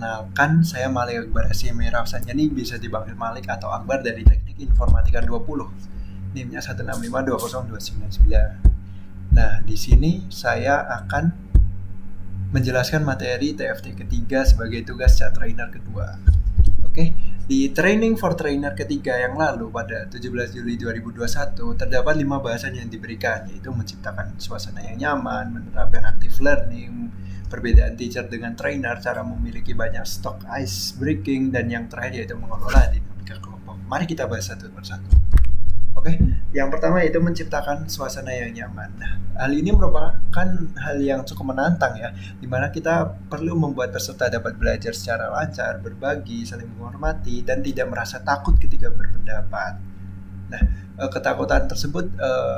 Perkenalkan, saya Malik Akbar SME Rafsanjani, bisa dipanggil Malik atau Akbar dari Teknik Informatika 20. NIM-nya 1652029. Nah, di sini saya akan menjelaskan materi TFT ketiga sebagai tugas trainer kedua. Oke, di training for trainer ketiga yang lalu pada 17 Juli 2021 terdapat 5 bahasan yang diberikan, yaitu menciptakan suasana yang nyaman, menerapkan active learning, perbedaan teacher dengan trainer, cara memiliki banyak stok ice breaking, dan yang terakhir yaitu mengelola dinamika kelompok. Mari kita bahas satu persatu. Oke, yang pertama yaitu menciptakan suasana yang nyaman. Nah, hal ini merupakan hal yang cukup menantang ya, di mana kita perlu membuat peserta dapat belajar secara lancar, berbagi, saling menghormati, dan tidak merasa takut ketika berpendapat. Nah, ketakutan tersebut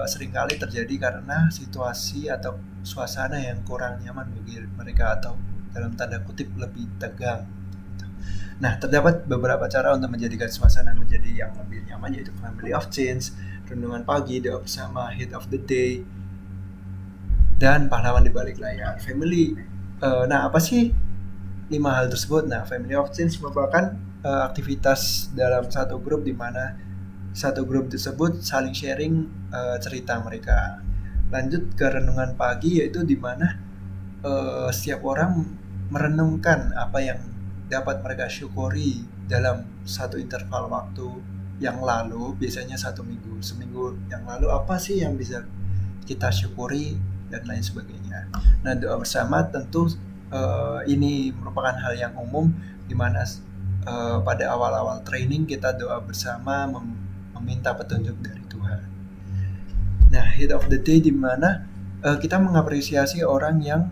seringkali terjadi karena situasi atau suasana yang kurang nyaman bagi mereka, atau dalam tanda kutip lebih tegang. Nah, terdapat beberapa cara untuk menjadikan suasana menjadi yang lebih nyaman, yaitu family of change, renungan pagi, doa bersama, hit of the day, dan pahlawan di balik layar. Family, nah apa sih 5 hal tersebut? Nah, family of change merupakan aktivitas dalam satu grup di mana satu grup tersebut saling sharing cerita mereka. Lanjut ke renungan pagi, yaitu di mana setiap orang merenungkan apa yang dapat mereka syukuri dalam satu interval waktu yang lalu, biasanya seminggu yang lalu apa sih yang bisa kita syukuri dan lain sebagainya. Nah, doa bersama tentu ini merupakan hal yang umum di mana pada awal-awal training kita doa bersama meminta petunjuk dari Tuhan. Nah, hit of the day di mana kita mengapresiasi orang yang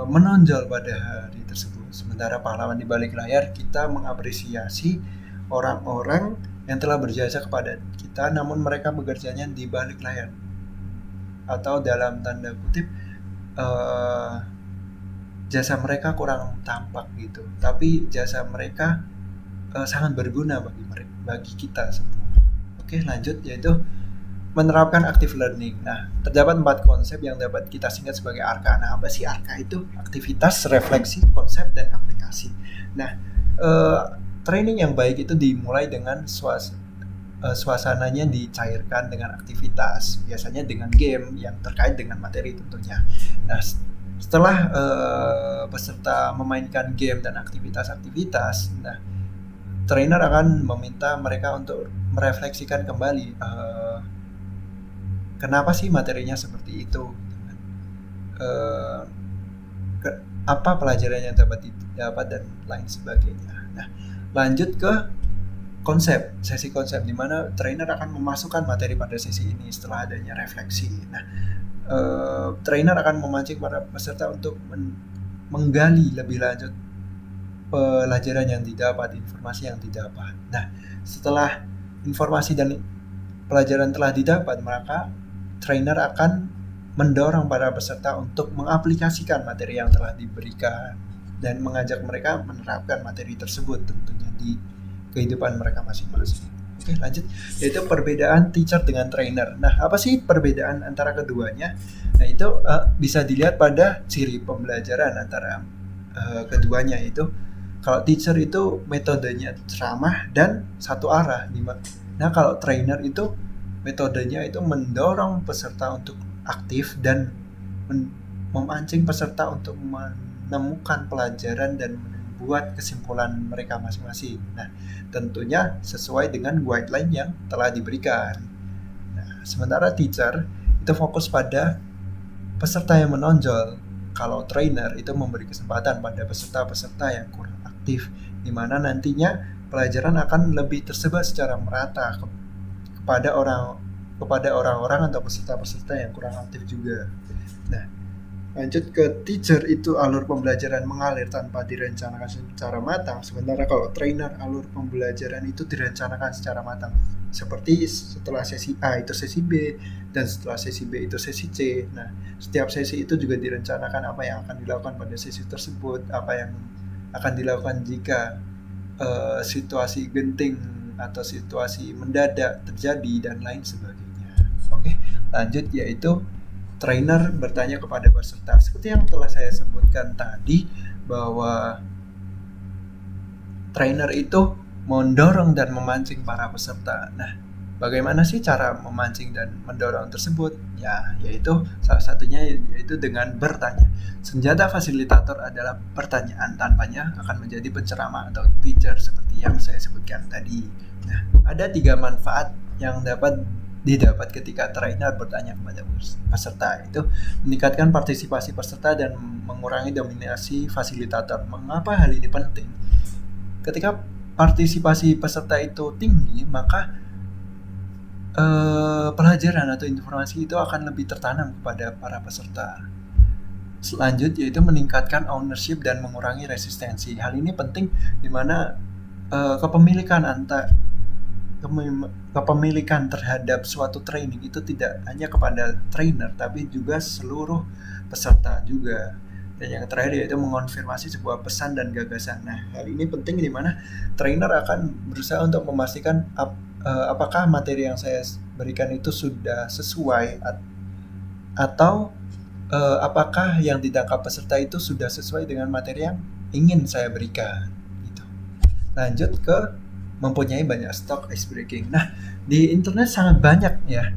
menonjol pada hari tersebut. Sementara pahlawan di balik layar, kita mengapresiasi orang-orang yang telah berjasa kepada kita namun mereka bekerjanya di balik layar, atau dalam tanda kutip jasa mereka kurang tampak gitu, tapi jasa mereka sangat berguna bagi kita semua. Oke, lanjut, yaitu menerapkan active learning. Nah, terdapat 4 konsep yang dapat kita singkat sebagai ARKA. Nah, apa sih ARKA itu? Aktivitas, refleksi, konsep, dan aplikasi. Nah, training yang baik itu dimulai dengan suasananya dicairkan dengan aktivitas, biasanya dengan game yang terkait dengan materi tentunya. Nah, setelah peserta memainkan game dan aktivitas-aktivitas, nah, trainer akan meminta mereka untuk merefleksikan kembali kenapa sih materinya seperti itu, apa pelajaran yang dapat dan lain sebagainya. Nah, lanjut ke sesi konsep, di mana trainer akan memasukkan materi pada sesi ini setelah adanya refleksi. Nah, trainer akan memancing para peserta untuk menggali lebih lanjut pelajaran yang didapat, informasi yang didapat. Nah, setelah informasi dan pelajaran telah didapat, maka trainer akan mendorong para peserta untuk mengaplikasikan materi yang telah diberikan dan mengajak mereka menerapkan materi tersebut tentunya di kehidupan mereka masing-masing. Oke, lanjut, yaitu perbedaan teacher dengan trainer. Nah, apa sih perbedaan antara keduanya? Nah, itu bisa dilihat pada ciri pembelajaran antara keduanya. Itu kalau teacher itu metodenya ceramah dan satu arah. Nah, kalau trainer itu metodenya itu mendorong peserta untuk aktif dan memancing peserta untuk menemukan pelajaran dan membuat kesimpulan mereka masing-masing. Nah, tentunya sesuai dengan guideline yang telah diberikan. Nah, sementara teacher itu fokus pada peserta yang menonjol. Kalau trainer itu memberi kesempatan pada peserta-peserta yang kurang aktif, di mana nantinya pelajaran akan lebih tersebar secara merata kepada orang-orang atau peserta-peserta yang kurang aktif juga. Nah, lanjut ke teacher, itu alur pembelajaran mengalir tanpa direncanakan secara matang. Sementara kalau trainer, alur pembelajaran itu direncanakan secara matang. Seperti setelah sesi A itu sesi B, dan setelah sesi B itu sesi C. Nah, setiap sesi itu juga direncanakan apa yang akan dilakukan pada sesi tersebut, apa yang akan dilakukan jika situasi genting atau situasi mendadak terjadi dan lain sebagainya. Oke, lanjut, yaitu trainer bertanya kepada peserta. Seperti yang telah saya sebutkan tadi, bahwa trainer itu mendorong dan memancing para peserta. Nah, bagaimana sih cara memancing dan mendorong tersebut? Ya, yaitu salah satunya yaitu dengan bertanya. Senjata fasilitator adalah pertanyaan, tanpanya akan menjadi penceramah atau teacher seperti yang saya sebutkan tadi. Nah, ada 3 manfaat yang dapat didapat ketika trainer bertanya kepada peserta, itu meningkatkan partisipasi peserta dan mengurangi dominasi fasilitator. Mengapa hal ini penting? Ketika partisipasi peserta itu tinggi, maka pelajaran atau informasi itu akan lebih tertanam kepada para peserta. Selanjutnya yaitu meningkatkan ownership dan mengurangi resistensi. Hal ini penting di mana kepemilikan terhadap suatu training itu tidak hanya kepada trainer, tapi juga seluruh peserta juga. Dan yang terakhir yaitu mengonfirmasi sebuah pesan dan gagasan. Nah, hal ini penting di mana trainer akan berusaha untuk memastikan apakah materi yang saya berikan itu sudah sesuai atau apakah yang ditangkap peserta itu sudah sesuai dengan materi yang ingin saya berikan. Gitu. Lanjut ke mempunyai banyak stok ice breaking. Nah, di internet sangat banyak ya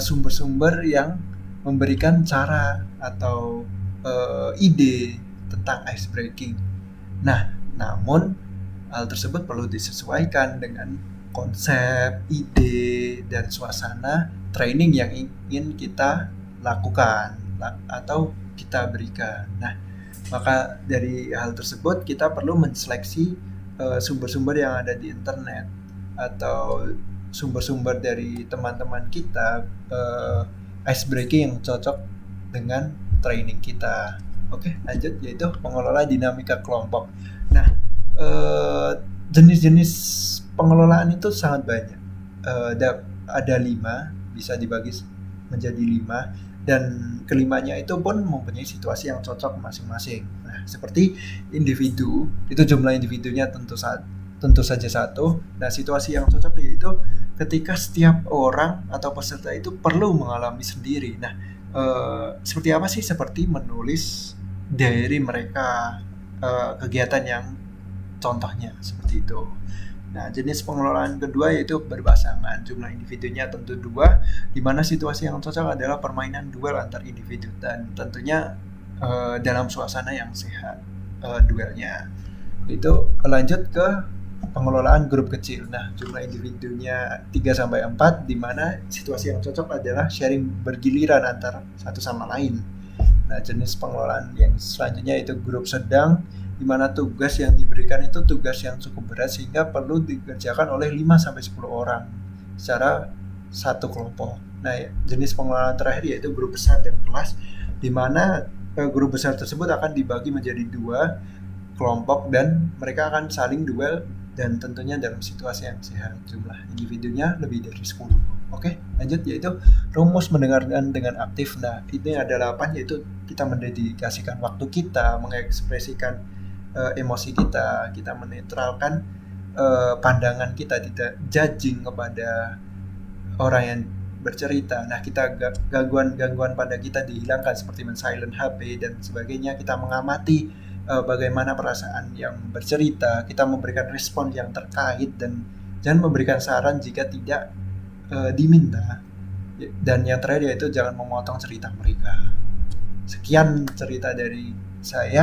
sumber-sumber yang memberikan cara atau ide tentang ice breaking. Nah, namun hal tersebut perlu disesuaikan dengan konsep, ide, dan suasana training yang ingin kita lakukan atau kita berikan. Nah, maka dari hal tersebut kita perlu menseleksi sumber-sumber yang ada di internet atau sumber-sumber dari teman-teman kita, ice breaking yang cocok dengan training kita. Oke, lanjut yaitu mengelola dinamika kelompok. Nah, jenis-jenis pengelolaan itu sangat banyak. Ada 5, bisa dibagi menjadi 5, dan kelimanya itu pun mempunyai situasi yang cocok masing-masing. Nah, seperti individu, itu jumlah individunya tentu saja 1. Nah, situasi yang cocok yaitu ketika setiap orang atau peserta itu perlu mengalami sendiri. Nah, seperti apa sih? Seperti menulis diary mereka, kegiatan yang contohnya seperti itu. Nah, jenis pengelolaan kedua yaitu berpasangan. Jumlah individunya tentu 2, di mana situasi yang cocok adalah permainan duel antar individu dan tentunya dalam suasana yang sehat duelnya. Itu lanjut ke pengelolaan grup kecil. Nah, jumlah individunya 3-4, di mana situasi yang cocok adalah sharing bergiliran antara satu sama lain. Nah, jenis pengelolaan yang selanjutnya itu grup sedang, di mana tugas yang diberikan itu tugas yang cukup berat sehingga perlu dikerjakan oleh 5-10 orang secara satu kelompok. Nah, jenis pengelolaan terakhir yaitu grup besar dan kelas, di mana grup besar tersebut akan dibagi menjadi 2 kelompok dan mereka akan saling duel dan tentunya dalam situasi yang sehat. Jumlah individunya lebih dari 10. Oke, lanjut yaitu rumus mendengarkan dengan aktif. Nah, ini adalah apa? Yaitu kita mendedikasikan waktu kita, mengekspresikan emosi kita menetralkan pandangan kita, tidak judging kepada orang yang bercerita. Nah, kita gangguan pada kita dihilangkan seperti men-silent HP dan sebagainya. Kita mengamati bagaimana perasaan yang bercerita, kita memberikan respon yang terkait dan jangan memberikan saran jika tidak diminta. Dan yang terakhir yaitu jangan memotong cerita mereka. Sekian cerita dari saya.